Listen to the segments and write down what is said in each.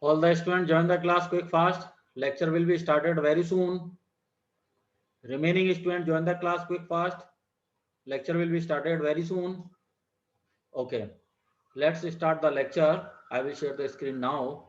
All the students join the class quick fast. Lecture will be started very soon. Remaining students join the class quick fast. Lecture will be started very soon. Okay, let's start the lecture. I will share the screen now.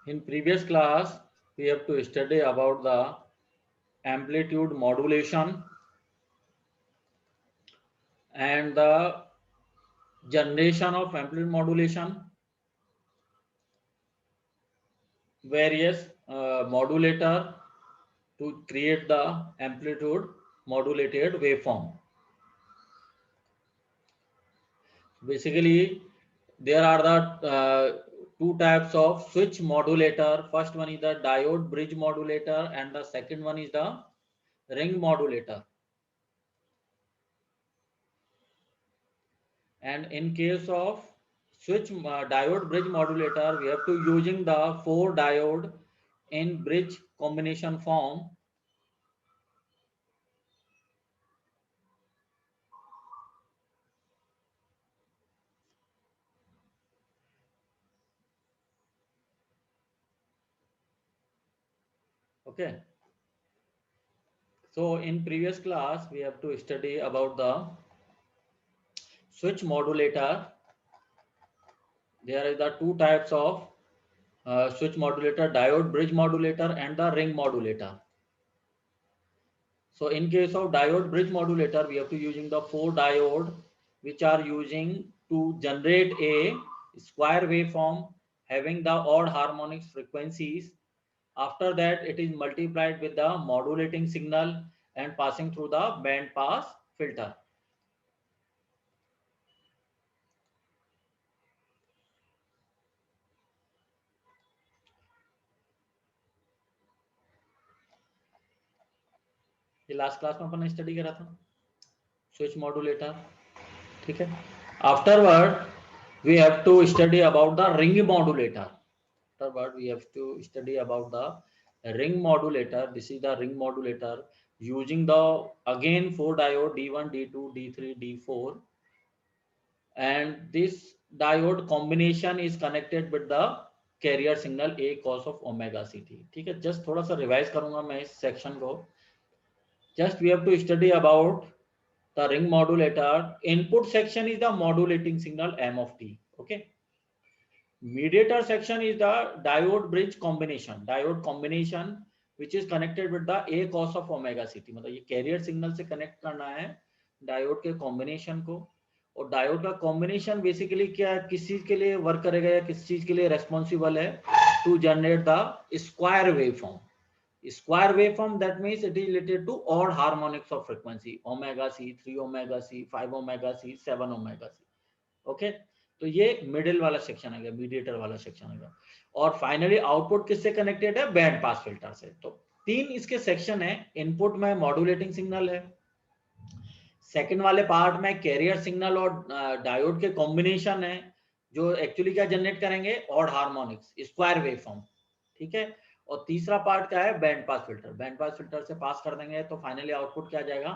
In previous class, we have to study about the amplitude modulation and the generation of amplitude modulation, various modulator to create the amplitude modulated waveform. Basically, there are the two types of switch modulator. First one is the diode bridge modulator and the second one is the ring modulator. And in case of switch diode bridge modulator, we have to using the 4 diode in bridge combination form. Okay. So in previous class, we have to study about the switch modulator. There are the two types of switch modulator, diode bridge modulator and the ring modulator. So in case of diode bridge modulator, we have to using the 4 diode which are using to generate a square waveform having the odd harmonics frequencies. After that, it is multiplied with the modulating signal and passing through the band pass filter. ये last class में अपन study करा था switch modulator, ठीक है. Afterward we have to study about the ring modulator. Afterward we have to study about the ring modulator. This is the ring modulator using the again 4 diode D1, D2, D3, D4, and this diode combination is connected with the carrier signal A cos of omega ct. ठीक है, just थोड़ा सा revise करूंगा मैं इस section को. Just we have to study about the ring modulator. Input section is the modulating signal M of t. Okay. Mediator section is the diode bridge combination. Diode combination which is connected with the A cos of omega ct. मतलब ये carrier signal से connect करना है diode के combination को. और diode का combination basically क्या किस चीज के लिए वर्क करेगा या किस चीज के लिए responsible है to generate the square waveform. Square waveform, that means it is related to odd harmonics of frequency omega c, 3 omega c, 5 omega c, 7 omega c. Okay, तो ये मिडिल वाला सेक्शन आ गया, मीडिएटर वाला सेक्शन आ गया. और finally output किससे connected है? Band pass filter से. तो 3 इसके सेक्शन है. इनपुट में मॉड्यूलेटिंग सिग्नल है, सेकंड वाले पार्ट में कैरियर सिग्नल और डायोड के कॉम्बिनेशन है जो एक्चुअली क्या जनरेट करेंगे? Odd harmonics, square waveform. ठीक है. और तीसरा पार्ट क्या है? Band pass filter. Band pass filter से पास कर देंगे तो फाइनली आउटपुट क्या जाएगा?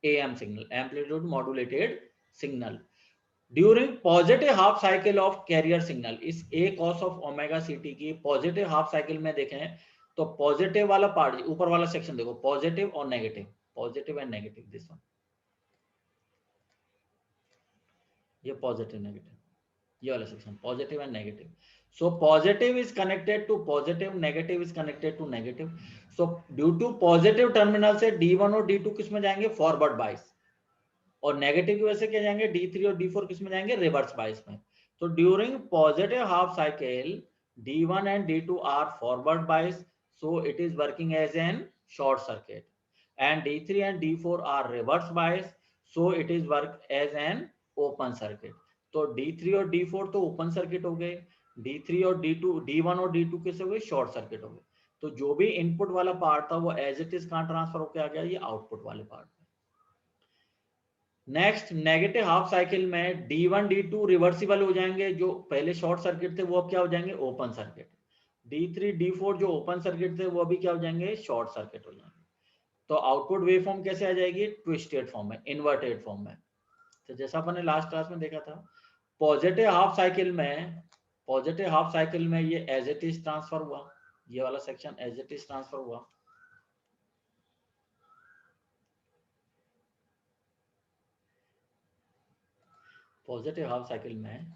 Am signal, amplitude modulated signal. During positive half cycle of carrier signal, इस ए कॉस ऑफ ओमेगा सीटी की पॉजिटिव हाफ साइकिल में देखें तो पॉजिटिव वाला पार्ट, ऊपर वाला सेक्शन देखो, पॉजिटिव और negative, positive and negative. This one, ये पॉजिटिव नेगेटिव, ये वाला section positive and negative. So positive is connected to positive, negative is connected to negative. So due to positive terminal से D1 और D2 किस में जाएंगे? Forward बाइस. और नेगेटिव की वजह से क्या जाएंगे? D3 और D4 किस में जाएंगे? रिवर्स बाइस में. तो during positive half cycle D1 and D2 are forward bias, so it is working as an short circuit. And D3 and D4 are reverse bias, so it is work as an open circuit. तो D3 और D4 तो open circuit हो गए, D3 और D2, D1 और D2 कैसे हो गए? शॉर्ट सर्किट हो गए. तो जो भी इनपुट वाला पार्ट था वो एज इट इज कहां ट्रांसफर होकर आ गया, ये आउटपुट वाले पार्ट में। नेक्स्ट नेगेटिव हाफ साइकिल में D1 D2 रिवर्सिबल हो जाएंगे, जो पहले शॉर्ट सर्किट थे वो अब क्या हो जाएंगे, ओपन सर्किट। D3 D4 जो ओपन सर्किट थे वो अभी क्या हो जाएंगे, शॉर्ट सर्किट हो जाएंगे। तो आउटपुट वेव फॉर्म कैसे आ जाएगी, ट्विस्टेड फॉर्म में, इन्वर्टेड फॉर्म में। तो जैसा अपन ने लास्ट क्लास में देखा था, पॉजिटिव हाफ साइकिल में ये एज इट इज ट्रांसफर हुआ, ये वाला section as it is transfer हुआ। पॉजिटिव हाफ साइकिल में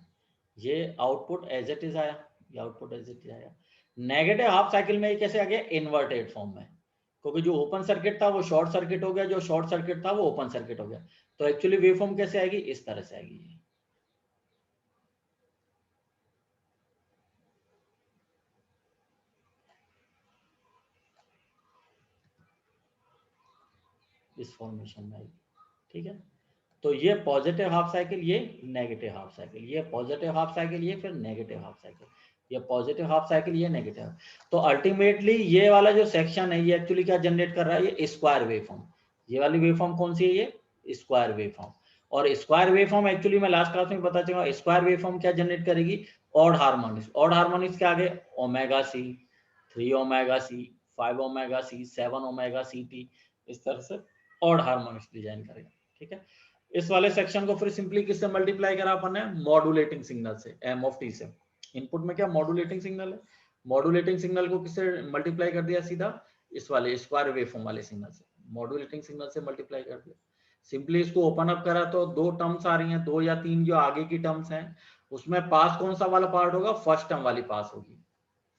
ये आउटपुट एज इट इज आया, ये आउटपुट एज इट इज आया। नेगेटिव हाफ साइकिल में ये कैसे आ गया, इन्वर्टेड फॉर्म में, क्योंकि जो ओपन सर्किट था वो शॉर्ट सर्किट हो गया, जो शॉर्ट सर्किट था वो ओपन सर्किट हो गया। तो एक्चुअली वेव फॉर्म कैसे आएगी, इस तरह से आएगी, इस फॉर्मेशन में आएगी। ठीक है, तो ये पॉजिटिव हाफ साइकिल, ये नेगेटिव हाफ साइकिल, ये पॉजिटिव हाफ साइकिल, ये फिर नेगेटिव हाफ साइकिल, ये पॉजिटिव हाफ साइकिल, ये नेगेटिव। तो अल्टीमेटली ये वाला जो सेक्शन है ये एक्चुअली क्या जनरेट कर रहा है, ये स्क्वायर वेवफॉर्म। ये वाली वेवफॉर्म कौन सी है, ये स्क्वायर वेवफॉर्म। और स्क्वायर वेवफॉर्म एक्चुअली मैं लास्ट क्लास में बता चुका, स्क्वायर वेवफॉर्म क्या जनरेट करेगी, ऑड हार्मोनिक्स। ऑड हार्मोनिक्स के आगे omega C, 3 omega C, 5 omega C, 7 omega C T, इस तरह से ऑड हार्मोनिक्स डिजाइन करेगा। ठीक है, इस वाले सेक्शन को फिर सिंपली किससे मल्टीप्लाई करा अपन ने, मॉड्यूलेटिंग सिग्नल से, एम ऑफ टी से। इनपुट में क्या मॉड्यूलेटिंग सिग्नल है, मॉड्यूलेटिंग सिग्नल को किससे मल्टीप्लाई कर दिया, सीधा इस वाले स्क्वायर वेवफॉर्म वाले सिग्नल से, मॉड्यूलेटिंग सिग्नल से मल्टीप्लाई कर दिया। सिंपली इसको ओपन अप करा तो दो टर्म्स आ रही हैं, 2 या 3 जो आगे की टर्म्स हैं, उसमें पास कौन सा वाला पार्ट होगा, फर्स्ट टर्म वाली पास होगी।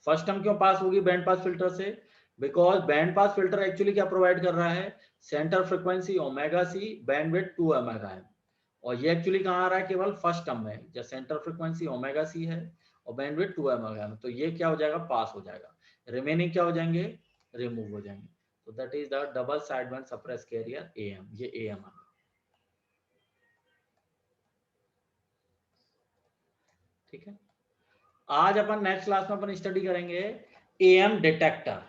फर्स्ट टर्म क्यों पास होगी बैंड पास फिल्टर से, because band pass filter actually क्या प्रोवाइड कर रहा है, सेंटर फ्रीक्वेंसी ओमेगा सी, बैंडविड्थ 2 ओमेगा है। और ये एक्चुअली कहाँ आ रहा है, केवल फर्स्ट टर्म में, जब सेंटर फ्रीक्वेंसी ओमेगा सी है और बैंडविड्थ 2 ओमेगा है, तो ये क्या हो जाएगा, पास हो जाएगा। रिमेनिंग क्या हो जाएंगे, रिमूव हो जाएंगे। तो that is the double side band suppress carrier AM, ये एएम आ गया। ठीक है, आज अपन नेक्स्ट क्लास में अपन स्टडी करेंगे एएम डिटेक्टर,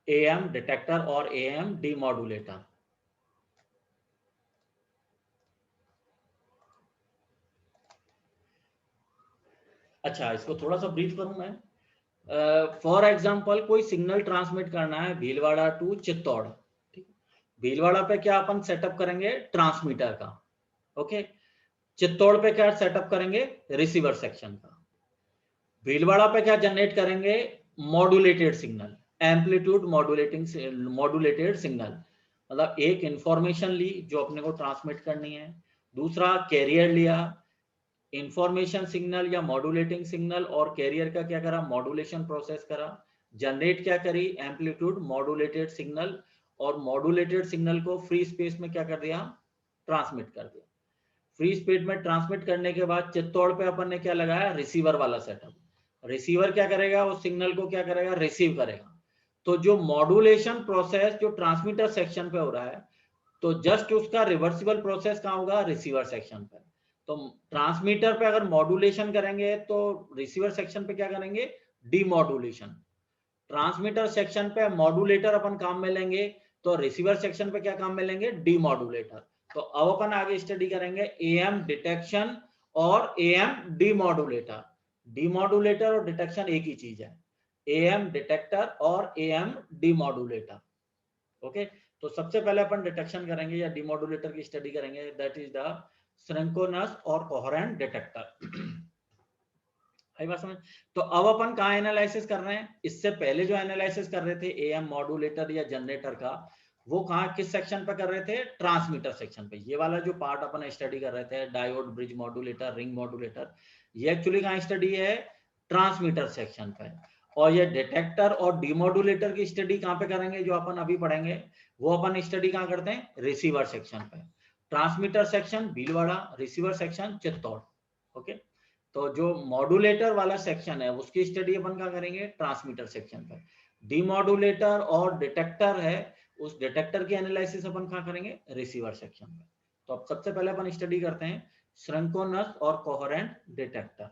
एएम डिटेक्टर और एएम डीमॉड्यूलेटर। अच्छा, इसको थोड़ा सा ब्रीफ करूं मैं। फॉर एग्जाम्पल कोई सिग्नल ट्रांसमिट करना है भीलवाड़ा टू चित्तौड़। ठीक, भीलवाड़ा पे क्या अपन सेटअप करेंगे, ट्रांसमीटर का। ओके, चित्तौड़ पे क्या सेटअप करेंगे, रिसीवर सेक्शन का। भीलवाड़ा पे क्या जनरेट करेंगे, modulated signal, amplitude modulated signal. मतलब एक इंफॉर्मेशन ली जो अपने को ट्रांसमिट करनी है, दूसरा कैरियर लिया, इंफॉर्मेशन सिग्नल या मॉड्यूलेटिंग सिग्नल, और कैरियर का क्या करा, मॉड्यूलेशन प्रोसेस करा, जनरेट क्या करी, एम्पलीट्यूड मॉड्यूलेटेड सिग्नल, और मॉड्यूलेटेड सिग्नल को फ्री स्पेस में क्या कर दिया, ट्रांसमिट कर दिया। फ्री स्पेस में ट्रांसमिट करने के बाद चित्तौड़ पे अपन ने क्या लगाया, रिसीवर वाला सेटअप। रिसीवर क्या करेगा, उस सिग्नल को क्या करेगा, रिसीव करेगा। तो जो मॉड्यूलेशन प्रोसेस जो ट्रांसमीटर सेक्शन पे हो रहा है, तो जस्ट उसका रिवर्सिबल प्रोसेस कहाँ होगा, रिसीवर सेक्शन पे। तो ट्रांसमीटर पे अगर मॉड्यूलेशन करेंगे तो रिसीवर सेक्शन पे क्या करेंगे, डीमॉड्यूलेशन। ट्रांसमीटर सेक्शन पे मॉड्यूलेटर अपन काम में लेंगे, तो रिसीवर सेक्शन पे क्या काम में लेंगे, डीमॉड्यूलेटर। तो अब अपन आगे स्टडी करेंगे एएम डिटेक्शन और एएम डीमॉड्यूलेटर। डीमॉड्यूलेटर और डिटेक्शन एक ही चीज है, एएम डिटेक्टर और एएम डीमॉड्यूलेटर। ओके, तो सबसे पहले अपन डिटेक्शन करेंगे या डीमॉड्यूलेटर की स्टडी करेंगे, दैट इज द सिंक्रोनस और कोहेरेंट डिटेक्टर। आई बात समझ। तो अब अपन कहाँ एनालिसिस कर रहे हैं, इससे पहले जो एनालिसिस कर रहे थे एएम मॉड्यूलेटर या जनरेटर का, वो कहाँ किस सेक्शन पे कर रहे थे, ट्रांसमीटर सेक्शन पे। ये वाला जो पार्ट अपन स्टडी कर रहे थे, diode, bridge modulator, ring modulator, ये एक्चुअली कहाँ स्टडी है, ट्रांसमीटर सेक्शन पे। और ये डिटेक्टर और डीमॉड्यूलेटर की स्टडी कहाँ पे करेंगे, जो अपन अभी पढ़ेंगे, वो अपन स्टडी कहाँ करते हैं, रिसीवर सेक्शन पे। Transmitter section Bhilwara, receiver section Chittor. Okay, तो जो मॉड्यूलेटर वाला सेक्शन है उसकी स्टडी अपन क्या करेंगे, ट्रांसमीटर सेक्शन पर। डीमॉड्यूलेटर और डिटेक्टर है, उस डिटेक्टर की एनालिसिस अपन क्या करेंगे, रिसीवर सेक्शन पर। तो अब सबसे पहले अपन स्टडी करते हैं सिंक्रोनस और कोहेरेंट डिटेक्टर।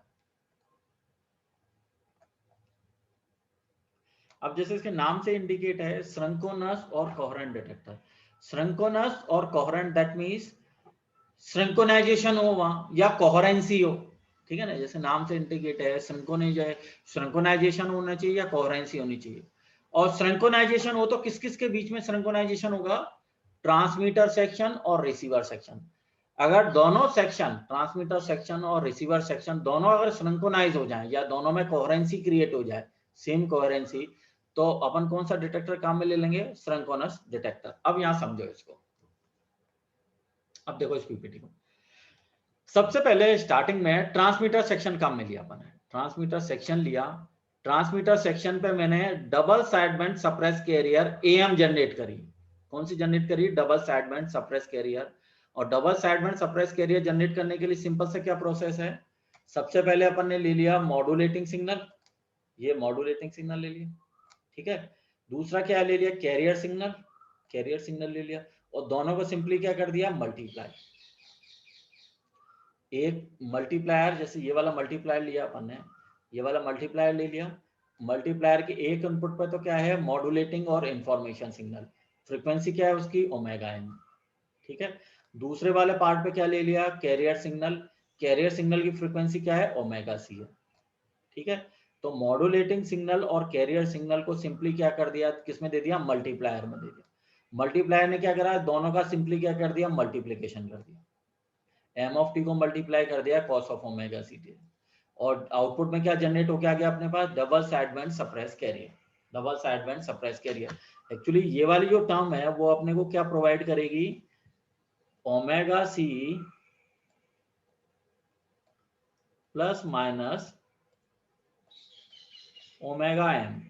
अब जैसे इसके नाम से इंडिकेट है सिंक्रोनस और कोहेरेंट डिटेक्टर। सिंक्रोनस और कोहेरेंट दैट मींस सिंक्रोनाइजेशन हो वहां या कोहेरेंसी हो, ठीक है ना, जैसे नाम से इंडिकेट है सिंक्रोनाइजेशन होना चाहिए या कोहेरेंसी होनी चाहिए। और सिंक्रोनाइजेशन हो तो किस किस के बीच में सिंक्रोनाइजेशन होगा, ट्रांसमीटर सेक्शन और रिसीवर सेक्शन। अगर दोनों सेक्शन ट्रांसमीटर सेक्शन और रिसीवर सेक्शन दोनों अगर सिंक्रोनाइज हो जाए या दोनों में कोहेरेंसी क्रिएट हो जाए, सेम कोहेरेंसी, तो अपन कौन सा डिटेक्टर काम में ले लेंगे, सिंक्रोनस डिटेक्टर। अब यहां समझो इसको, अब देखो इस पीपीटी को। सबसे पहले स्टार्टिंग में ट्रांसमीटर सेक्शन काम में लिया अपन, ट्रांसमीटर सेक्शन लिया। ट्रांसमीटर सेक्शन पे मैंने double sideband suppress carrier AM generate करी। कौन सी जनरेट करी, डबल साइडबैंड सप्रेस कैरियर। और double sideband suppress carrier generate करने के लिए सिंपल से क्या प्रोसेस है, सबसे पहले अपन ने ले लिया मॉड्यूलेटिंग सिग्नल, ये मॉड्यूलेटिंग सिग्नल ले लिया, ठीक है। दूसरा क्या ले लिया, कैरियर सिग्नल, कैरियर सिग्नल ले लिया, और दोनों को सिंपली क्या कर दिया, मल्टीप्लाई। एक मल्टीप्लायर, जैसे ये वाला मल्टीप्लायर लिया अपन ने, ये वाला मल्टीप्लायर ले लिया। मल्टीप्लायर के एक इनपुट पर तो क्या है, मॉड्यूलेटिंग और इंफॉर्मेशन सिग्नल, फ्रीक्वेंसी क्या है उसकी, ओमेगा एन, ठीक है। दूसरे वाले पार्ट पे क्या ले लिया, कैरियर सिग्नल, कैरियर सिग्नल की फ्रीक्वेंसी क्या है, ओमेगा सी है, ठीक है। तो मॉड्यूलेटिंग सिग्नल और कैरियर सिग्नल को सिंपली क्या कर दिया, किसमें दे दिया, मल्टीप्लायर में दे दिया। मल्टीप्लायर ने क्या करा, दोनों का सिंपली क्या कर दिया, मल्टीप्लीकेशन कर दिया। एम ऑफ टी को मल्टीप्लाई कर दिया cos of omega C T, और आउटपुट में क्या जनरेट होके आ गया अपने पास, double sideband suppress carrier, double sideband suppress carrier. Actually ये वाली जो टर्म है वो अपने को क्या प्रोवाइड करेगी, omega C plus minus omega M,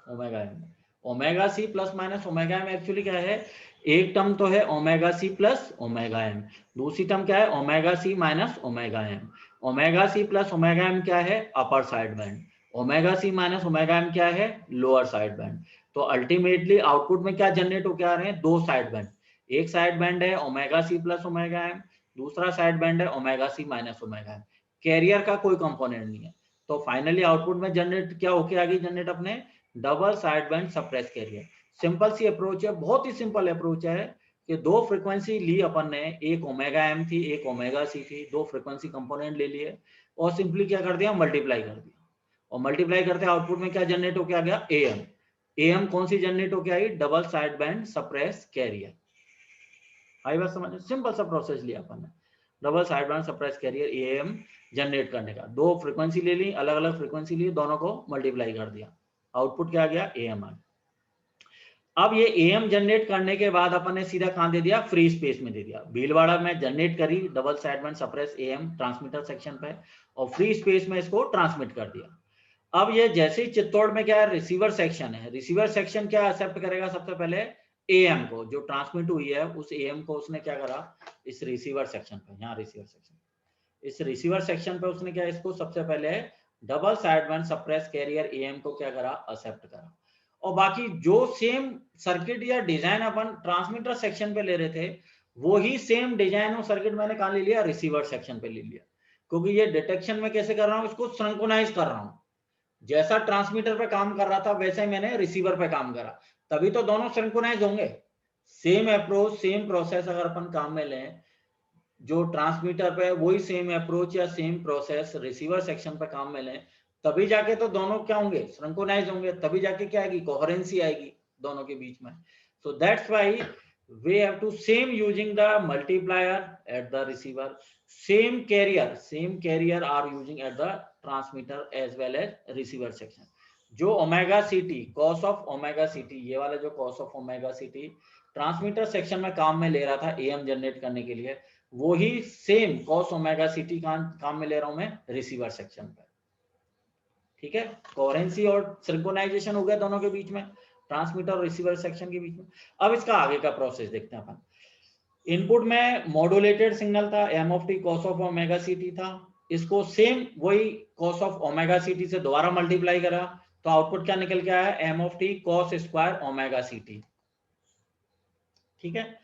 omega M, omega C plus minus omega M actually क्या है, एक टर्म तो है omega C plus omega M, दूसरी टर्म क्या है, omega C minus omega M. Omega C plus omega M क्या है, upper side band, omega C minus omega M क्या है, लोअर साइड बैंड। तो अल्टीमेटली आउटपुट में क्या जनरेट होकर आ रहे हैं, दो साइड बैंड, एक साइड बैंड है omega C plus omega M, दूसरा साइड बैंड है omega C minus omega M. Carrier का कोई कंपोनेंट नहीं है, तो फाइनली आउटपुट में जनरेट क्या होके आ गई, जनरेट अपने double side band suppress carrier. Simple सी अप्रोच है, बहुत ही सिंपल अप्रोच है कि दो फ्रीक्वेंसी ली अपन ने, एक ओमेगा एम थी एक ओमेगा सी थी, दो फ्रीक्वेंसी कंपोनेंट ले लिए और सिंपली क्या कर दिया, मल्टीप्लाई कर दिया, और मल्टीप्लाई करते आउटपुट में क्या जनरेट होकर आ गया, एएम। एएम कौन सी जनरेट होकर आई, double side band suppress carrier. आई बात समझ, सिंपल सा प्रोसेस लिया अपन ने, double side band suppress carrier AM generate करने का, दो फ्रीक्वेंसी ले ली, अलग अलग फ्रीक्वेंसी ली, दोनों को मल्टीप्लाई कर दिया, आउटपुट क्या आ गया, एएम आ गया। अब ये एएम जनरेट करने के बाद अपन ने सीधा कहां दे दिया, फ्री स्पेस में दे दिया। भीलवाड़ा में जनरेट करी double sideband suppress am transmitter section पे, और फ्री स्पेस में इसको ट्रांसमिट कर दिया। अब ये जैसे ही चित्तौड़ में क्या है, रिसीवर सेक्शन है, रिसीवर सेक्शन क्या एक्सेप्ट करेगा, सबसे पहले एएम को, जो ट्रांसमिट हुई है उस एएम को उसने क्या करा, इस रिसीवर सेक्शन पे, यहाँ रिसीवर सेक्शन, इस रिसीवर सेक्शन पे उसने क्या, इसको सबसे पहले double sideband suppress carrier AM को क्या करा, एक्सेप्ट करा। और बाकी जो सेम सर्किट या डिजाइन अपन ट्रांसमीटर सेक्शन पे ले रहे थे, वो ही सेम डिजाइन और सर्किट मैंने कहां ले लिया, रिसीवर सेक्शन पे ले लिया, क्योंकि ये डिटेक्शन में कैसे कर रहा हूं, इसको सिंक्रोनाइज कर रहा हूं, जैसा ट्रांसमीटर पे काम कर रहा था वैसे ही मैंने रिसीवर पे काम करा, तभी तो दोनों सिंक्रोनाइज होंगे। सेम अप्रोच सेम प्रोसेस अगर अपन काम में लें, जो ट्रांसमीटर पे वही सेम अप्रोच या सेम प्रोसेस रिसीवर सेक्शन पे काम में लें, तभी जाके तो दोनों क्या होंगे, सिंक्रोनाइज होंगे, तभी जाके क्या आएगी, कोहेरेंसी आएगी दोनों के बीच में। So that's why we have to same using the multiplier at the receiver, same carrier are using at the transmitter as well as receiver section। जो omega C T cos of omega C T, ये वाला जो cos of omega C T transmitter section में काम में ले रहा था एएम जनरेट करने के लिए, वो ही same cos omega C T काम में ले रहा हूं मैं रिसीवर सेक्शन पर, ठीक है। कोहेरेंसी और सिंक्रोनाइजेशन हो गया दोनों के बीच में, ट्रांसमीटर और रिसीवर सेक्शन के बीच में। अब इसका आगे का प्रोसेस देखते हैं अपन। इनपुट में मॉड्यूलेटेड सिग्नल था, M of T cos of omega C T था, इसको सेम वही cos of omega C T से दोबारा मल्टीप्लाई करा, तो आउटपुट क्या निकल के आया, M of T cos square omega C T, ठीक है।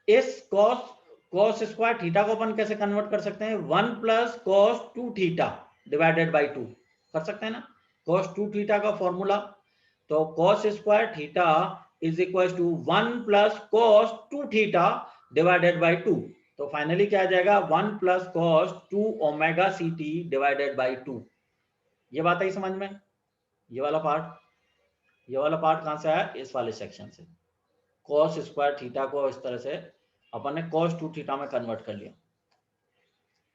इस कॉस स्क्वायर थीटा को अपन कैसे कन्वर्ट कर सकते हैं, 1 plus cos 2 theta divided by 2, कर सकते हैं ना, cos 2 थीटा का फॉर्मूला, तो cos square theta is equal to 1 plus cos 2 theta divided by 2, तो फाइनली क्या आ जाएगा 1 plus cos 2 omega C T divided by 2। ये बात आई समझ में? ये वाला पार्ट कहां से आया? इस वाले सेक्शन से। cos स्क्वायर थीटा को इस तरह से अपन ने cos 2 थीटा में कन्वर्ट कर लिया,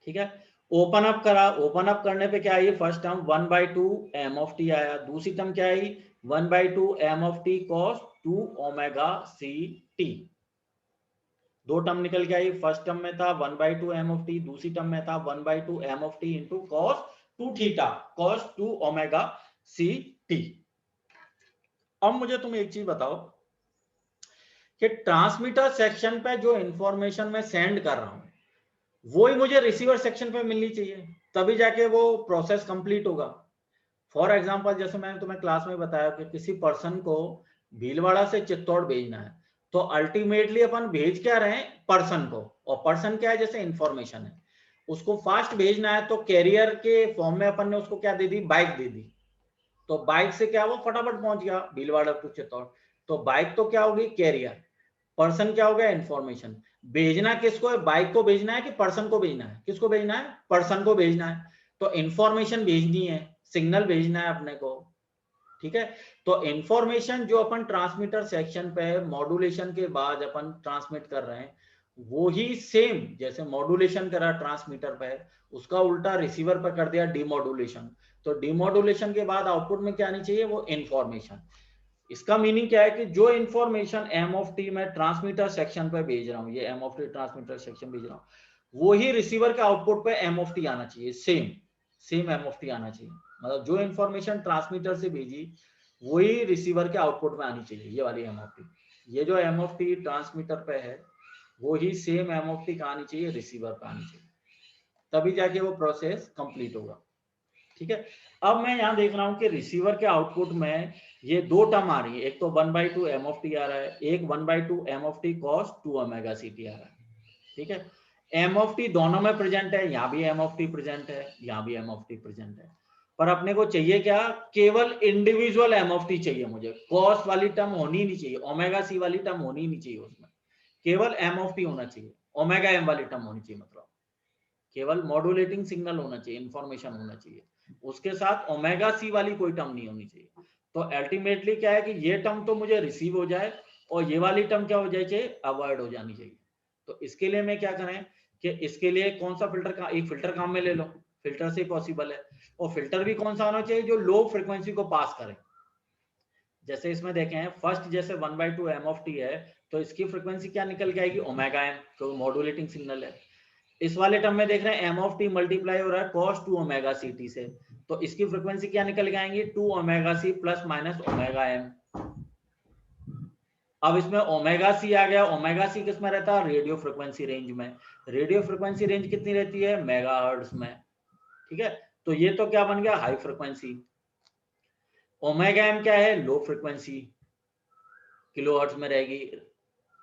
ठीक है। ओपन अप करा, ओपन अप करने पे क्या आई? First term 1/2 m of T आया, दूसरी टर्म क्या आई? 1/2 m of T cos 2 omega C T. दो टर्म निकल के आई, फर्स्ट टर्म में था 1/2 m ऑफ टी, दूसरी टर्म में था 1/2 m of T into cos 2 theta cos 2 omega C T. अब मुझे तुम एक चीज बताओ कि ट्रांसमीटर सेक्शन पे जो इंफॉर्मेशन मैं सेंड कर रहा हूं वो ही मुझे रिसीवर सेक्शन पे मिलनी चाहिए, तभी जाके वो प्रोसेस कंप्लीट होगा। फॉर एग्जांपल जैसे मैंने तुम्हें क्लास में बताया कि किसी पर्सन को भीलवाड़ा से चित्तौड़ भेजना है, तो अल्टीमेटली अपन भेज क्या रहे हैं? पर्सन को, और पर्सन क्या है? जैसे इंफॉर्मेशन है, उसको फास्ट भेजना है, तो कैरियर के फॉर्म में अपन ने उसको क्या दे दी? बाइक दे दी। तो बाइक से क्या वो फटाफट पहुंच गया भीलवाड़ा टू चित्तौड़। तो बाइक तो क्या होगी? कैरियर। पर्सन क्या हो गया? इंफॉर्मेशन। भेजना किसको है? बाइक को भेजना है कि पर्सन को भेजना है? किसको भेजना है? पर्सन को भेजना है। तो इंफॉर्मेशन भेजनी है, सिग्नल भेजना है अपने को, ठीक है। तो इंफॉर्मेशन जो अपन ट्रांसमीटर सेक्शन पे मॉड्यूलेशन के बाद अपन ट्रांसमिट कर रहे हैं, वो ही सेम जैसे मॉड्यूलेशन करा ट्रांसमीटर पे, उसका उल्टा रिसीवर पर कर दिया डीमॉड्यूलेशन। तो डीमॉड्यूलेशन के बाद आउटपुट में क्या आनी चाहिए? वो इंफॉर्मेशन। इसका मीनिंग क्या है कि जो इंफॉर्मेशन एम ऑफ टी मैं ट्रांसमीटर सेक्शन पे भेज रहा हूँ, ये M of T transmitter section भेज रहा हूँ, वो ही रिसीवर के आउटपुट पे एम ऑफ टी आना चाहिए, सेम एम ऑफ टी आना चाहिए। मतलब जो इंफॉर्मेशन ट्रांसमीटर से भेजी वही रिसीवर के आउटपुट में आनी चाहिए, ये वाली एम ऑफ टी। ये जो एम ऑफ टी ट्रांसमीटर पे है वो ही सेम एम ऑफ टी आनी चाहिए, रिसीवर पे आनी चाहिए, तभी जाके वो प्रोसेस कंप्लीट होगा, ठीक है। अब मैं यहां देख रहा हूं कि रिसीवर के आउटपुट में ये दो टर्म आ रही है, एक तो 1/2 m ऑफ टी आ रहा है, एक 1/2 m of T cos 2 omega C T आ रहा है, ठीक है। m ऑफ टी दोनों में प्रेजेंट है, यहाँ भी m ऑफ टी प्रेजेंट है, यहाँ भी m ऑफ टी प्रेजेंट है, पर अपने को चाहिए क्या? केवल इंडिविजुअल m ऑफ टी चाहिए मुझे। cos वाली टर्म होनी नहीं चाहिए, ओमेगा सी वाली टर्म होनी नहीं चाहिए, उसमें केवल m ऑफ टी होना चाहिए, ओमेगा m वाली टर्म होनी चाहिए, मतलब केवल मॉड्यूलेटिंग सिग्नल होना चाहिए, इंफॉर्मेशन होना चाहिए, उसके साथ ओमेगा सी वाली कोई टर्म नहीं होनी चाहिए। तो अल्टीमेटली क्या है कि ये टर्म तो मुझे रिसीव हो जाए और ये वाली टर्म क्या हो जाए चाहिए? अवॉइड हो जानी चाहिए। तो इसके लिए मैं क्या करें कि इसके लिए कौन सा फिल्टर का एक फिल्टर काम में ले लो, फिल्टर से पॉसिबल है। और फिल्टर भी कौन सा होना चाहिए? जो लो फ्रिक्वेंसी को पास करे। जैसे इसमें देखें फर्स्ट जैसे 1/2 m ऑफ टी है, तो इसकी फ्रिक्वेंसी क्या निकल के आएगी? ओमेगा एम, क्योंकि मॉड्यूलेटिंग सिग्नल है। इस वाले टर्म में देख रहे हैं m ऑफ टी मल्टीप्लाई हो रहा है cos 2 ओमेगा सी टी से, तो इसकी फ्रिक्वेंसी क्या निकल के आएंगी? 2 omega C plus minus omega M. अब इसमें ओमेगा सी आ गया, ओमेगा सी किस में रहता है? रेडियो फ्रिक्वेंसी रेंज में। रेडियो फ्रिक्वेंसी रेंज कितनी रहती है? मेगाहर्ट्ज में, ठीक है। तो ये तो क्या बन गया? High frequency. ओमेगा एम क्या है? लो फ्रिक्वेंसी, किलोहर्ट्ज में रहेगी,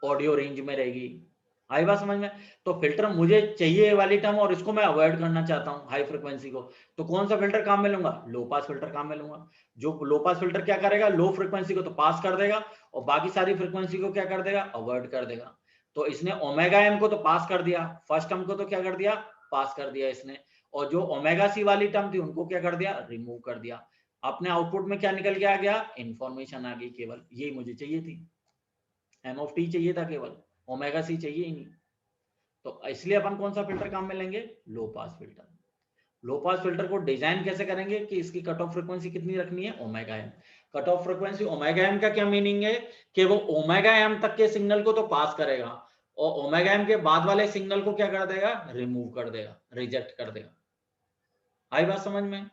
ऑडियो रेंज में रहेगी। आई बात समझ में? तो फिल्टर मुझे चाहिए ये वाली टर्म और इसको मैं अवॉइड करना चाहता हूं हाई फ्रिक्वेंसी को, तो कौन सा फिल्टर काम में लूंगा? लो पास फिल्टर काम में लूंगा। जो लो पास फिल्टर क्या करेगा? लो फ्रिक्वेंसी को तो पास कर देगा और बाकी सारी फ्रिक्वेंसी को क्या कर देगा? अवॉइड कर देगा। तो इसने ओमेगा एम को तो पास कर दिया, फर्स्ट टर्म को तो क्या कर दिया? पास कर दिया इसने, और जो ओमेगा सी वाली टर्म थी उनको क्या कर दिया? रिमूव कर दिया। अपने आउटपुट में क्या निकल के आ गया? इंफॉर्मेशन आ गई, केवल यही मुझे चाहिए थी। एम ऑफ टी चाहिए था केवल, ओमेगा सी चाहिए ही नहीं। तो इसलिए अपन कौन सा फिल्टर काम में लेंगे? लो पास फिल्टर। लो पास फिल्टर को डिजाइन कैसे करेंगे कि इसकी कट ऑफ फ्रिक्वेंसी कितनी रखनी है? Omega M. Cut off frequency omega M का क्या मीनिंग है कि वो ओमेगा एम तक के सिग्नल को तो पास करेगा और ओमेगा एम के बाद वाले सिग्नल को क्या कर देगा? रिमूव कर देगा, रिजेक्ट कर देगा। आई बात समझ में?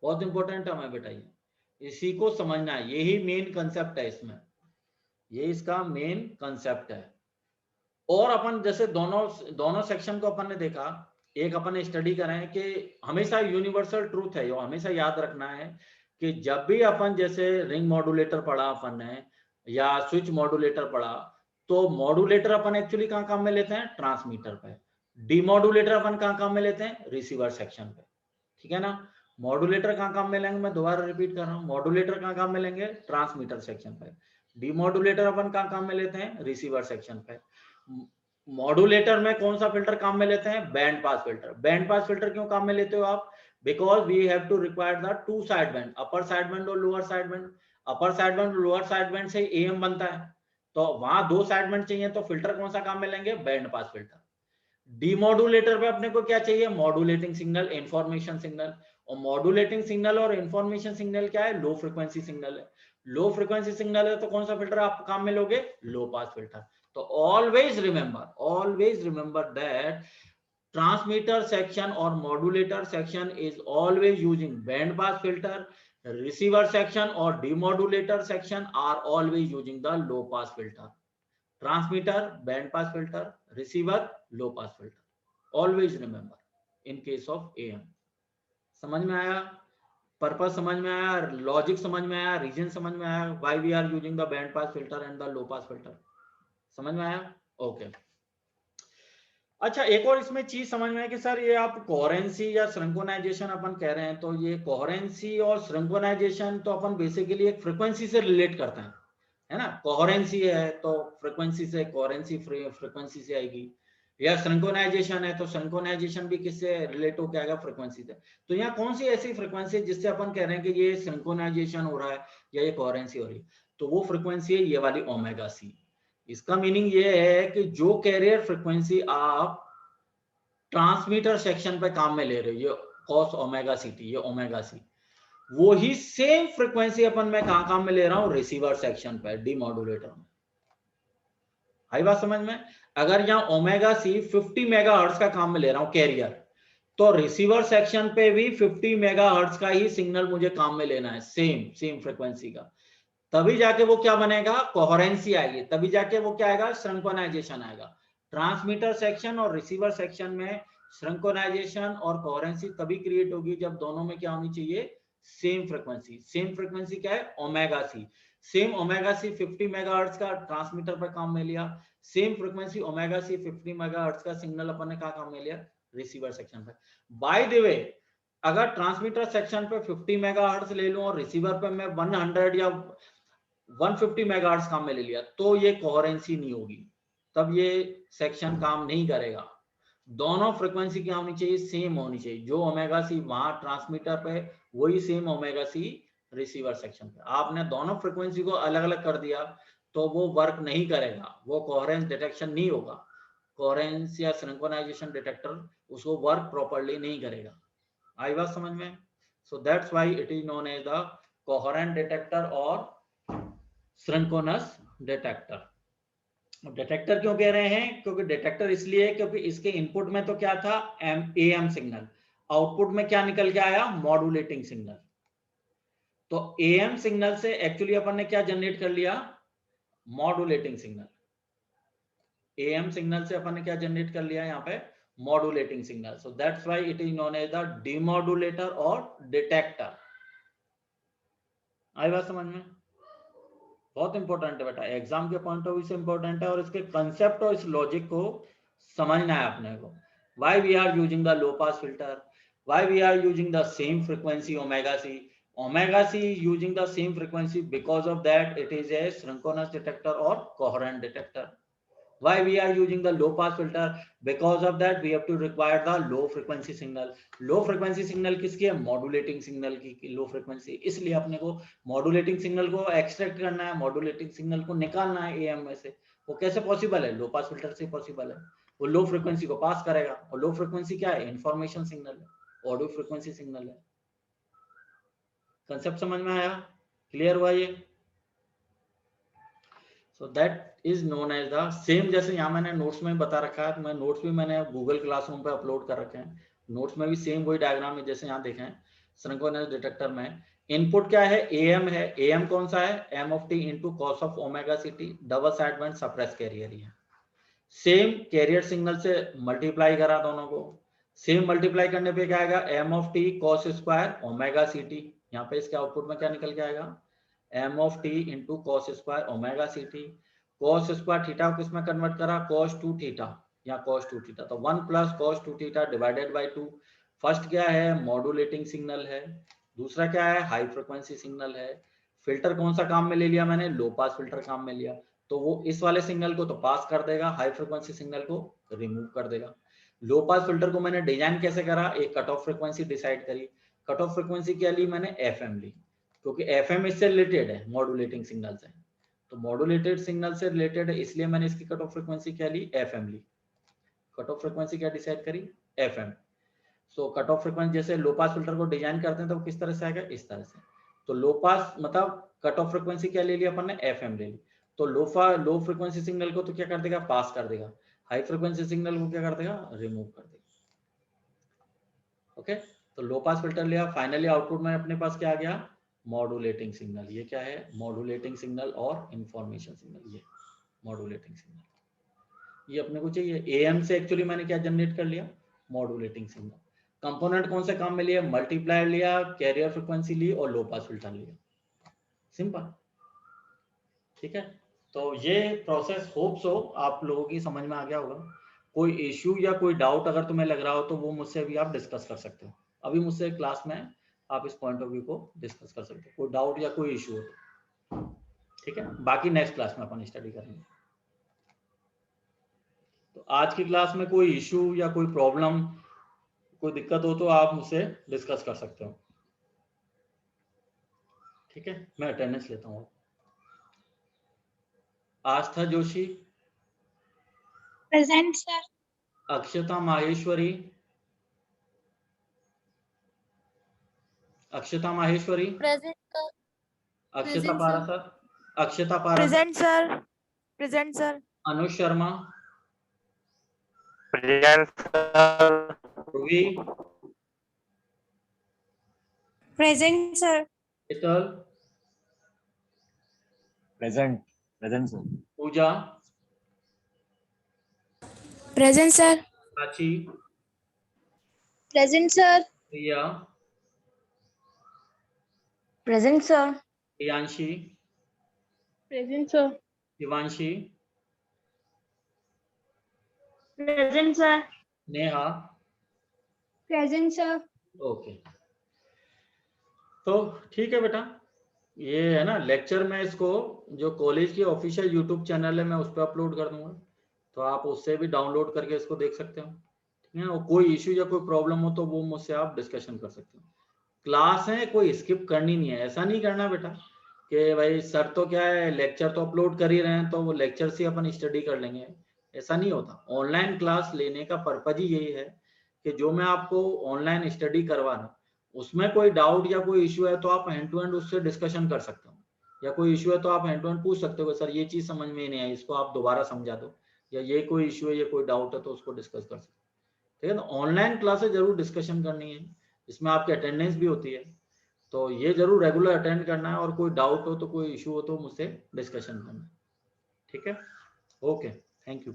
बहुत इंपॉर्टेंट है बेटा, ये इसी को समझना है, यही मेन कंसेप्ट है इसमें, ये इसका मेन कंसेप्ट है। और अपन जैसे दोनों सेक्शन को अपन ने देखा, एक अपन ने स्टडी करें कि हमेशा यूनिवर्सल ट्रूथ है, ये हमेशा याद रखना है कि जब भी अपन जैसे रिंग मॉड्यूलेटर पढ़ा अपन ने या स्विच मॉड्यूलेटर पढ़ा, तो मॉड्यूलेटर अपन एक्चुअली कहाँ काम में लेते हैं? ट्रांसमीटर पे। डीमॉड्यूलेटर अपन कहाँ काम में लेते हैं? रिसीवर सेक्शन पे, ठीक है ना। मॉड्यूलेटर कहाँ काम में लेंगे, मैं दोबारा रिपीट कर रहा हूँ, मॉड्यूलेटर कहाँ काम में लेंगे, ट्रांसमीटर सेक्शन पे। डीमॉड्यूलेटर अपन कहाँ काम में लेते हैं, रिसीवर सेक्शन पे। मॉड्यूलेटर में कौन सा फिल्टर काम में लेते हैं, band pass filter. Band pass filter क्यों काम में लेते हो आप, because we have to require the two side band, upper side band और lower side band. Upper side band lower side band से एएम बनता है, तो वहां दो साइड बैंड चाहिए, तो फिल्टर कौन सा काम में लेंगे, बैंड पास फिल्टर। डीमॉड्यूलेटर पे अपने को क्या चाहिए, मॉड्यूलेटिंग सिग्नल, इंफॉर्मेशन सिग्नल। और मॉड्यूलेटिंग सिग्नल और इंफॉर्मेशन सिग्नल क्या है, लो फ्रीक्वेंसी सिग्नल है। लो फ्रीक्वेंसी सिग्नल है तो कौन सा फिल्टर आप काम में लोगे, लो पास फिल्टर। तो always remember that transmitter section or modulator section is always using band pass filter. Receiver section or demodulator section are always using the low pass filter. Transmitter band pass filter, receiver low pass filter. Always remember in case of AM. समझ में आया, purpose समझ में आया, logic समझ में आया, reason समझ में आया, why we are using the band pass filter and the low pass filter, समझ में आया? ओके अच्छा, एक और इसमें चीज समझ में है कि सर ये आप कोहेरेंसी या सिंक्रोनाइजेशन अपन कह रहे हैं, तो ये कोहेरेंसी और सिंक्रोनाइजेशन तो अपन बेसिकली एक फ्रीक्वेंसी से रिलेट करते हैं, है ना। कोहेरेंसी है तो फ्रीक्वेंसी से, कोहेरेंसी फ्रीक्वेंसी से आएगी, या सिंक्रोनाइजेशन है तो सिंक्रोनाइजेशन भी किससे रिलेट होकर आएगा, फ्रीक्वेंसी से। तो यहाँ कौन सी ऐसी फ्रीक्वेंसी जिससे अपन कह रहे हैं कि ये सिंक्रोनाइजेशन हो रहा है या ये कोहेरेंसी हो रही है, तो वो फ्रीक्वेंसी है ये वाली ओमेगा सी। इसका मीनिंग ये है कि जो कैरियर फ्रीक्वेंसी आप ट्रांसमीटर सेक्शन पे काम में ले रहे हो, ये कॉस ओमेगा सी टी, ये ओमेगा सी, वो ही सेम फ्रीक्वेंसी अपन मैं कहां काम में ले रहा हूं, रिसीवर सेक्शन पे, डीमॉड्यूलेटर में। आई बात समझ में? अगर यहाँ ओमेगा सी 50 मेगाहर्ट्ज का काम में ले रहा हूं कैरियर, तो रिसीवर सेक्शन पे भी 50 मेगाहर्ट्ज का ही सिग्नल मुझे काम में लेना है, सेम फ्रीक्वेंसी का। तभी जाके वो क्या बनेगा, कोहेरेंसी आएगी, तभी जाके वो क्या आएगा, सिंक्रोनाइजेशन आएगा। ट्रांसमीटर सेक्शन और रिसीवर सेक्शन में सिंक्रोनाइजेशन और कोहेरेंसी तभी क्रिएट होगी जब दोनों में क्या होनी चाहिए, सेम फ्रीक्वेंसी। सेम फ्रीक्वेंसी क्या है, omega C. Same omega C 50 megahertz का ट्रांसमीटर पर काम में लिया, same frequency omega C 50 megahertz का सिग्नल अपन ने कहा काम में लिया, रिसीवर सेक्शन पे। बाय द वे, अगर ट्रांसमीटर सेक्शन पे 50 मेगाहर्ट्ज ले लूं और रिसीवर पे मैं 100 या 150 मेगाहर्ट्ज काम में ले लिया, तो ये कोहेरेंसी नहीं होगी, तब ये सेक्शन काम नहीं करेगा। दोनों फ्रीक्वेंसी क्या होनी चाहिए, सेम होनी चाहिए। जो ओमेगा सी वहां ट्रांसमीटर पे, वही same omega C receiver section पे। आपने दोनों फ्रीक्वेंसी को अलग अलग कर दिया तो वो वर्क नहीं करेगा, वो कोहेरेंस डिटेक्शन नहीं होगा। कोहेरेंस या सिंक्रोनाइजेशन डिटेक्टर उसको वर्क प्रॉपर्ली नहीं करेगा। आई बात समझ में? So that's why it is known as the coherent detector और सिंक्रोनस डिटेक्टर। डिटेक्टर क्यों कह रहे हैं, क्योंकि डिटेक्टर इसलिए क्योंकि इसके इनपुट में तो क्या था, एएम सिग्नल, आउटपुट में क्या निकल के आया, मॉड्यूलेटिंग सिग्नल। तो एएम सिग्नल से एक्चुअली अपन ने क्या जनरेट कर लिया, मॉड्यूलेटिंग सिग्नल। एएम सिग्नल से अपन ने क्या जनरेट कर लिया यहाँ पे, modulating signal. So that's why it is known as the demodulator और डिटेक्टर। आई बात समझ में? बहुत इंपॉर्टेंट है बेटा, एग्जाम के पॉइंट ऑफ व्यू से इंपॉर्टेंट है, और इसके कंसेप्ट और इस लॉजिक को समझना है अपने को। Why we are using the low pass filter, why we are using the same frequency omega C using the same frequency, because of that it is a synchronous detector or coherent detector. Why we are using the low pass filter, because of that we have to require the low frequency signal. Low frequency signal किसकी है, modulating signal की low frequency, इसलिए अपने को modulating signal को extract करना है, modulating signal को निकालना है AM में से। वो कैसे पॉसिबल है, लो पास फिल्टर से पॉसिबल है। वो लो फ्रीक्वेंसी को पास करेगा, और लो फ्रीक्वेंसी क्या है, इंफॉर्मेशन सिग्नल है, ऑडियो फ्रीक्वेंसी सिग्नल है। कंसेप्ट समझ में आया, क्लियर हुआ ये? So that is known as the same, जैसे यहाँ मैंने नोट्स में बता रखा है, तो मैं नोट्स भी मैंने गूगल क्लासरूम पे अपलोड कर रखे हैं। नोट्स में भी सेम वही डायग्राम है जैसे यहाँ देखें। सिंक्रोनस डिटेक्टर में इनपुट क्या है, एएम है। एएम कौन सा है, M of T into cos of omega C T, double side band suppress carrier ही है। सेम कैरियर सिग्नल से मल्टीप्लाई करा दोनों को, सेम मल्टीप्लाई करने पे क्या आएगा, M of T cos square omega C T. यहाँ पे इसके आउटपुट में क्या निकल के आएगा, M of T into cos square omega C T. Cos square theta को किसमें कन्वर्ट करा, कॉस टू थीटा, या कॉस टू थीटा, तो 1 plus cos two theta divided by 2। First क्या है, मॉड्यूलेटिंग सिग्नल है, दूसरा क्या है, हाई फ्रिक्वेंसी सिग्नल है। फिल्टर कौन सा काम में ले लिया मैंने, लो पास फिल्टर काम में लिया, तो वो इस वाले सिग्नल को तो पास कर देगा, हाई फ्रिक्वेंसी सिग्नल को रिमूव कर देगा। लो पास फिल्टर को मैंने डिजाइन कैसे करा, एक कट ऑफ फ्रिक्वेंसी डिसाइड करी, कट ऑफ फ्रिक्वेंसी क्या ली मैंने, एफएम ली, क्योंकि एफएम इससे रिलेटेड है मॉड्यूलेटिंग सिग्नल से, तो मॉड्यूलेटेड सिग्नल से रिलेटेड है, इसलिए मैंने इसकी कट ऑफ फ्रिक्वेंसी क्या ली, एफएम ली। कट ऑफ फ्रिक्वेंसी क्या डिसाइड करी, FM. So cut off frequency जैसे लो पास फिल्टर को डिजाइन करते हैं तो किस तरह से आएगा, इस तरह से। तो लो पास मतलब कट ऑफ फ्रिक्वेंसी क्या ले लिया अपन ने, एफएम ले ली, तो लो फ्रिक्वेंसी सिग्नल को तो क्या कर देगा, पास कर देगा, हाई फ्रिक्वेंसी सिग्नल को क्या कर देगा, रिमूव कर देगा। ओके, तो लो पास फिल्टर लिया, फाइनली आउटपुट में अपने पास क्या आ गया, मॉड्यूलेटिंग सिग्नल। ये क्या है, मॉड्यूलेटिंग सिग्नल और इंफॉर्मेशन सिग्नल, ये मॉड्यूलेटिंग सिग्नल, ये अपने को चाहिए। एएम से एक्चुअली मैंने क्या जनरेट कर लिया, मॉड्यूलेटिंग सिग्नल। कंपोनेंट कौन से काम में लिया, मल्टीप्लायर लिया, कैरियर फ्रिक्वेंसी ली और लो पास फिल्टर लिया, सिंपल। ठीक है, तो ये प्रोसेस होप सो आप लोगों की समझ में आ गया होगा। कोई इश्यू या कोई डाउट अगर तुम्हें लग रहा हो तो वो मुझसे भी आप डिस्कस कर सकते हो, अभी मुझसे क्लास में आप इस पॉइंट ऑफ व्यू को डिस्कस कर सकते हो, कोई डाउट या कोई इश्यू हो तो। ठीक है, बाकी नेक्स्ट क्लास में अपन स्टडी करेंगे। तो आज की क्लास में कोई इश्यू या कोई प्रॉब्लम, कोई दिक्कत हो तो आप मुझसे डिस्कस कर सकते हो। ठीक है, मैं अटेंडेंस लेता हूँ। Aastha Joshi, present sir. Akshata Maheshwari, Akshata Maheshwari, present sir. Akshata Parashar, Akshata Parashar, present sir. Present sir. Anuj Sharma, present sir. Dhruvi, present sir. Sheetal, present sir. Pooja, present sir. Prachi, present sir. Priya, present sir. Priyanshi, present sir. Shivanshi, present sir. Neha. Present sir. Okay, तो ठीक है बेटा, ये है ना लेक्चर में इसको जो कॉलेज की ऑफिशियल यूट्यूब चैनल है मैं उस पर अपलोड कर दूंगा, तो आप उससे भी डाउनलोड करके इसको देख सकते हो। ठीक है, और कोई इश्यू या कोई प्रॉब्लम हो तो वो मुझसे आप डिस्कशन कर सकते हो। क्लास है, कोई स्किप करनी नहीं है, ऐसा नहीं करना बेटा कि भाई सर तो क्या है लेक्चर तो अपलोड कर ही रहे हैं तो वो लेक्चर से अपन स्टडी कर लेंगे, ऐसा नहीं होता। ऑनलाइन क्लास लेने का पर्पज ही यही है कि जो मैं आपको ऑनलाइन स्टडी करवा रहा हूँ उसमें कोई डाउट या कोई इश्यू है तो आप हैंड टू हैंड उससे डिस्कशन कर सकते हो, या कोई इश्यू है तो आप हैंड टू हैंड पूछ सकते हो सर ये चीज समझ में नहीं आई, इसको आप दोबारा समझा दो, या ये कोई इश्यू है, ये कोई डाउट है तो उसको डिस्कस कर सकते हो। ठीक है ना, ऑनलाइन क्लासेस जरूर डिस्कशन करनी है, इसमें आपकी अटेंडेंस भी होती है, तो ये जरूर रेगुलर अटेंड करना है, और कोई डाउट हो तो कोई इशू हो तो मुझसे डिस्कशन करना है। ठीक है, ओके, थैंक यू।